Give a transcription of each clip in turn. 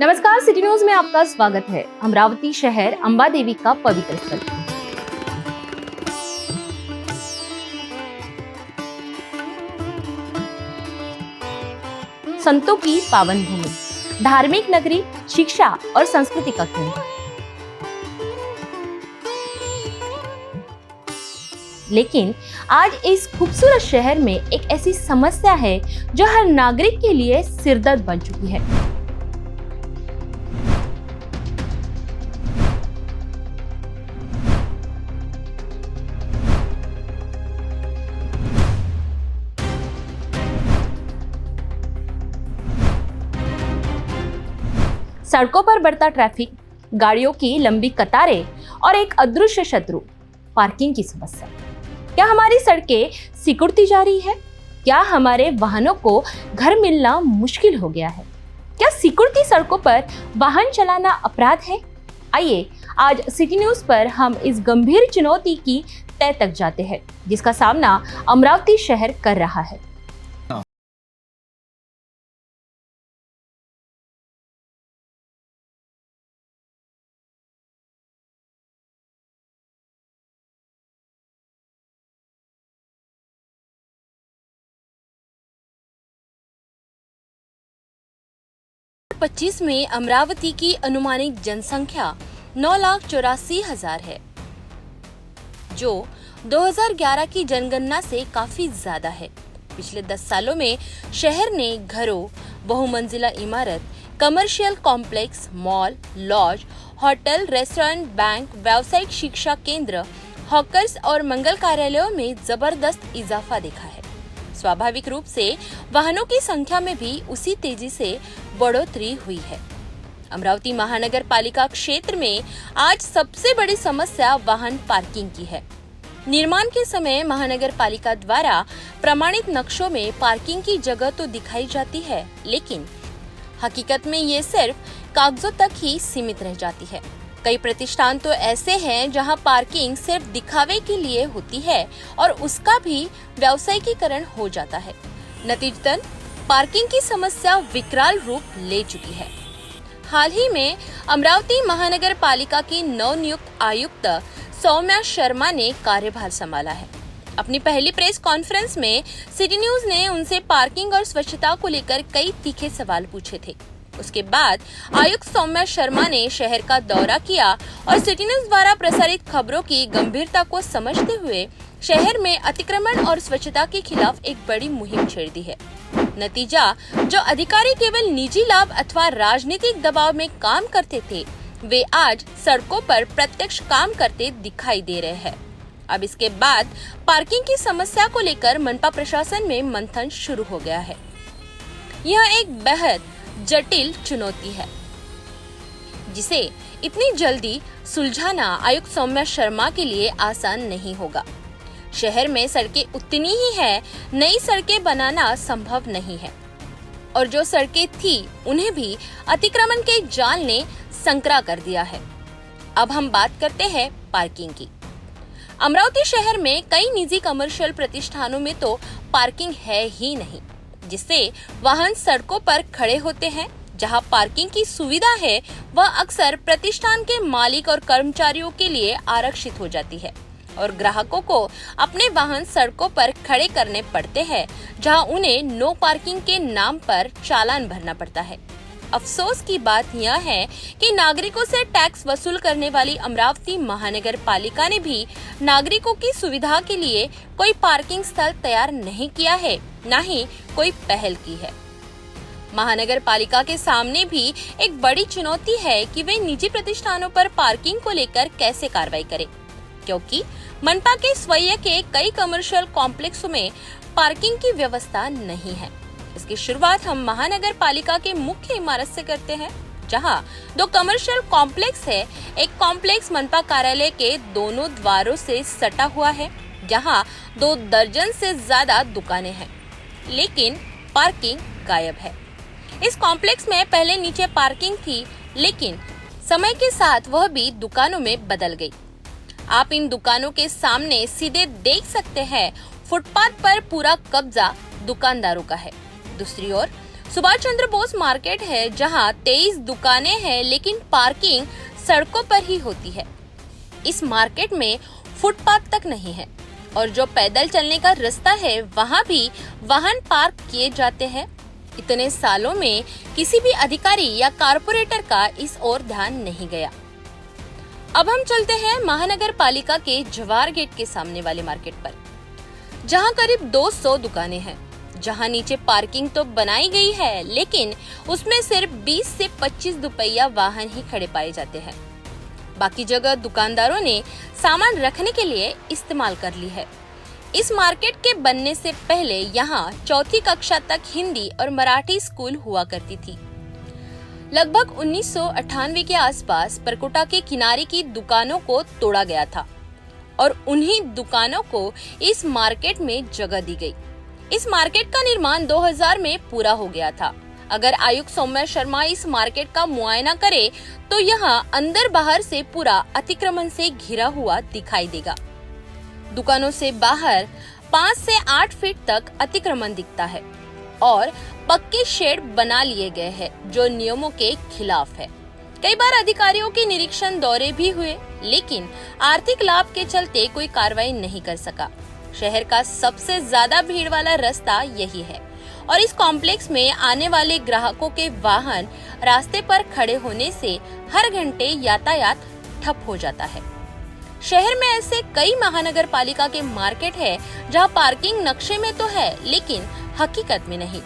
नमस्कार, city news में आपका स्वागत है। अमरावती शहर अंबा देवी का पवित्र स्थल। संतों की पावन भूमि, धार्मिक नगरी, शिक्षा और संस्कृति का केंद्र। लेकिन आज इस खूबसूरत शहर में एक ऐसी समस्या है जो हर नागरिक के लिए सिरदर्द बन चुकी है। सड़कों पर बढ़ता ट्रैफिक, गाड़ियों की लंबी कतारें और एक अदृश्य शत्रु, पार्किंग की समस्या। क्या हमारी सड़कें सिकुड़ती जा रही है? क्या हमारे वाहनों को घर मिलना मुश्किल हो गया है? क्या सिकुड़ती सड़कों पर वाहन चलाना अपराध है? आइए आज सिटी न्यूज पर हम इस गंभीर चुनौती की तह तक जाते हैं जिसका सामना अमरावती शहर कर रहा है। पच्चीस में अमरावती की अनुमानित जनसंख्या 9,84,000 है, जो 2011 की जनगणना से काफी ज्यादा है। पिछले 10 सालों में शहर ने घरों, बहुमंजिला इमारत, commercial complex, mall, lodge, hotel, restaurant, bank, व्यावसायिक शिक्षा केंद्र, हॉकर्स और मंगल कार्यालयों में जबरदस्त इजाफा देखा है। स्वाभाविक रूप से वाहनों की संख्या में भी उसी तेजी से बढ़ोतरी हुई है। अमरावती महानगर पालिका क्षेत्र में आज सबसे बड़ी समस्या वाहन पार्किंग की है। निर्माण के समय महानगर पालिका द्वारा प्रमाणित नक्शों में पार्किंग की जगह तो दिखाई जाती है, लेकिन हकीकत में ये सिर्फ कागजों तक ही सीमित रह जाती है। कई प्रतिष्ठान तो ऐसे हैं जहां पार्किंग सिर्फ दिखावे के लिए होती है और उसका भी व्यावसायिकीकरण हो जाता है। नतीजतन पार्किंग की समस्या विकराल रूप ले चुकी है। हाल ही में अमरावती महानगर पालिका की नवनियुक्त आयुक्त सौम्या शर्मा ने कार्यभार संभाला है। अपनी पहली प्रेस कॉन्फ्रेंस में सिटी न्यूज ने उनसे पार्किंग और स्वच्छता को लेकर कई तीखे सवाल पूछे थे। उसके बाद आयुक्त सौम्या शर्मा ने शहर का दौरा किया और सिटी न्यूज द्वारा प्रसारित खबरों की गंभीरता को समझते हुए शहर में अतिक्रमण और स्वच्छता के खिलाफ एक बड़ी मुहिम छेड़ दी है। नतीजा, जो अधिकारी केवल निजी लाभ अथवा राजनीतिक दबाव में काम करते थे, वे आज सड़कों पर प्रत्यक्ष काम करते दिखाई दे रहे हैं। अब इसके बाद पार्किंग की समस्या को लेकर मनपा प्रशासन में मंथन शुरू हो गया है। यह एक बेहद जटिल चुनौती है जिसे इतनी जल्दी सुलझाना आयुक्त सौम्या शर्मा के लिए आसान नहीं होगा। शहर में सड़कें उतनी ही है, नई सड़कें बनाना संभव नहीं है और जो सड़कें थी उन्हें भी अतिक्रमण के जाल ने संकरा कर दिया है। अब हम बात करते हैं पार्किंग की। अमरावती शहर में कई निजी कमर्शियल प्रतिष्ठानों में तो पार्किंग है ही नहीं, जिससे वाहन सड़कों पर खड़े होते हैं। जहां पार्किंग की सुविधा है वह अक्सर प्रतिष्ठान के मालिक और कर्मचारियों के लिए आरक्षित हो जाती है और ग्राहकों को अपने वाहन सड़कों पर खड़े करने पड़ते हैं, जहां उन्हें नो पार्किंग के नाम पर चालान भरना पड़ता है। अफसोस की बात यह है कि नागरिकों से टैक्स वसूल करने वाली अमरावती महानगर पालिका ने भी नागरिकों की सुविधा के लिए कोई पार्किंग स्थल तैयार नहीं किया है, न ही कोई पहल की है। महानगर पालिका के सामने भी एक बड़ी चुनौती है कि वे निजी प्रतिष्ठानों पर पार्किंग को लेकर कैसे कार्रवाई करें, क्योंकि मनपा के स्वयं के कई कमर्शियल कॉम्प्लेक्सों में पार्किंग की व्यवस्था नहीं है। इसकी शुरुआत हम महानगर पालिका के मुख्य इमारत से करते हैं, जहां 2 कमर्शियल कॉम्प्लेक्स है। एक कॉम्प्लेक्स मनपा कार्यालय के दोनों द्वारों से सटा हुआ है, जहां 2 दर्जन से ज्यादा दुकानें हैं, लेकिन पार्किंग गायब है। इस कॉम्प्लेक्स में पहले नीचे पार्किंग थी, लेकिन समय के साथ वह भी दुकानों में बदल गई। आप इन दुकानों के सामने सीधे देख सकते हैं, फुटपाथ पर पूरा कब्जा दुकानदारों का है। दूसरी ओर सुभाष चंद्र बोस मार्केट है जहां 23 दुकानें हैं, लेकिन पार्किंग सड़कों पर ही होती है। इस मार्केट में फुटपाथ तक नहीं है और जो पैदल चलने का रास्ता है वहां भी वाहन पार्क किए जाते हैं। इतने सालों में किसी भी अधिकारी या कारपोरेटर का इस ओर ध्यान नहीं गया। अब हम चलते हैं महानगर पालिका के जवाहर गेट के सामने वाले मार्केट पर, जहां करीब 200 दुकानें हैं, जहां नीचे पार्किंग तो बनाई गई है, लेकिन उसमें सिर्फ 20 से 25 दुपहिया वाहन ही खड़े पाए जाते हैं। बाकी जगह दुकानदारों ने सामान रखने के लिए इस्तेमाल कर ली है। इस मार्केट के बनने से पहले यहाँ 4वीं कक्षा तक हिंदी और मराठी स्कूल हुआ करती थी। लगभग 1998 के आसपास परकोटा के किनारे की दुकानों को तोड़ा गया था और उन्हीं दुकानों को इस मार्केट में जगह दी गई। इस मार्केट का निर्माण 2000 में पूरा हो गया था। अगर आयुक्त सौम्या शर्मा इस मार्केट का मुआयना करे तो यहाँ अंदर बाहर से पूरा अतिक्रमण से घिरा हुआ दिखाई देगा। दुकानों से बाहर 5 से 8 फीट तक अतिक्रमण दिखता है और पक्के शेड बना लिए गए हैं जो नियमों के खिलाफ है। कई बार अधिकारियों के निरीक्षण दौरे भी हुए, लेकिन आर्थिक लाभ के चलते कोई कार्रवाई नहीं कर सका। शहर का सबसे ज्यादा भीड़ वाला रास्ता यही है और इस कॉम्प्लेक्स में आने वाले ग्राहकों के वाहन रास्ते पर खड़े होने से हर घंटे यातायात ठप हो जाता है। शहर में ऐसे कई महानगर पालिका के मार्केट है जहां पार्किंग नक्शे में तो है, लेकिन हकीकत में नहीं।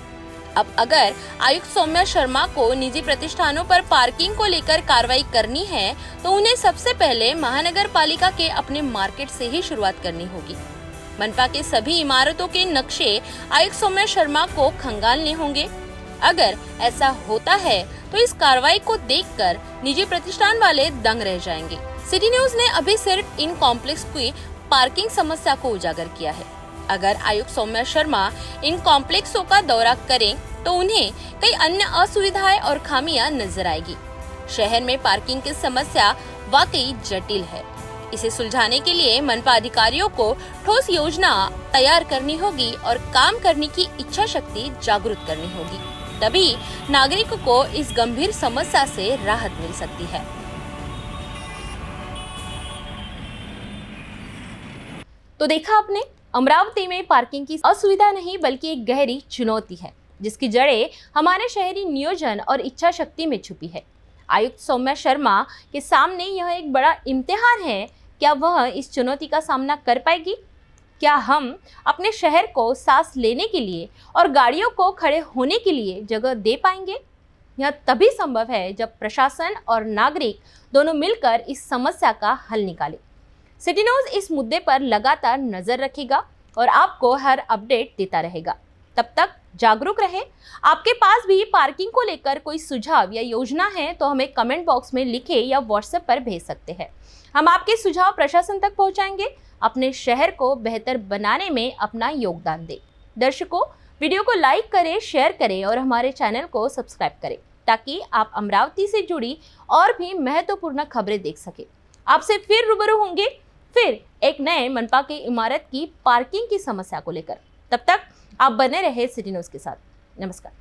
अब अगर आयुक्त सौम्या शर्मा को निजी प्रतिष्ठानों पर पार्किंग को लेकर कार्रवाई करनी है तो उन्हें सबसे पहले महानगर पालिका के अपने मार्केट से ही शुरुआत करनी होगी। मनपा के सभी इमारतों के नक्शे आयुक्त सौम्या शर्मा को खंगालने होंगे। अगर ऐसा होता है तो इस कार्रवाई को देखकर निजी प्रतिष्ठान वाले दंग रह जाएंगे। सिटी न्यूज ने अभी सिर्फ इन कॉम्प्लेक्स की पार्किंग समस्या को उजागर किया है। अगर आयुक्त सौम्या शर्मा इन कॉम्प्लेक्सों का दौरा करें तो उन्हें कई अन्य असुविधाएं और खामियां नजर आएगी। शहर में पार्किंग की समस्या वाकई जटिल है। इसे सुलझाने के लिए मनपा अधिकारियों को ठोस योजना तैयार करनी होगी और काम करने की इच्छा शक्ति जागृत करनी होगी। तभी नागरिकों को इस गंभीर समस्या से राहत मिल सकती है। तो देखा आपने, अमरावती में पार्किंग की असुविधा नहीं बल्कि एक गहरी चुनौती है, जिसकी जड़ें हमारे शहरी नियोजन और इच्छा शक्ति में छुपी है। आयुक्त सौम्या शर्मा के सामने यह एक बड़ा इम्तिहान है। क्या वह इस चुनौती का सामना कर पाएगी? क्या हम अपने शहर को सांस लेने के लिए और गाड़ियों को खड़े होने के लिए जगह दे पाएंगे? यह तभी संभव है जब प्रशासन और नागरिक दोनों मिलकर इस समस्या का हल निकाले। सिटी न्यूज इस मुद्दे पर लगातार नजर रखेगा और आपको हर अपडेट देता रहेगा। तब तक जागरूक रहे। आपके पास भी पार्किंग को लेकर कोई सुझाव या योजना है तो हमें कमेंट बॉक्स में लिखे या व्हाट्सएप पर भेज सकते हैं। हम आपके सुझाव प्रशासन तक पहुंचाएंगे। अपने शहर को बेहतर बनाने में अपना योगदान दें। दर्शकों, वीडियो को लाइक करें, शेयर करें और हमारे चैनल को सब्सक्राइब करें ताकि आप अमरावती से जुड़ी और भी महत्वपूर्ण खबरें देख सकें। आपसे फिर रूबरू होंगे फिर एक नए मनपा की इमारत की पार्किंग की समस्या को लेकर। तब तक आप बने रहे सिटी न्यूज के साथ। नमस्कार।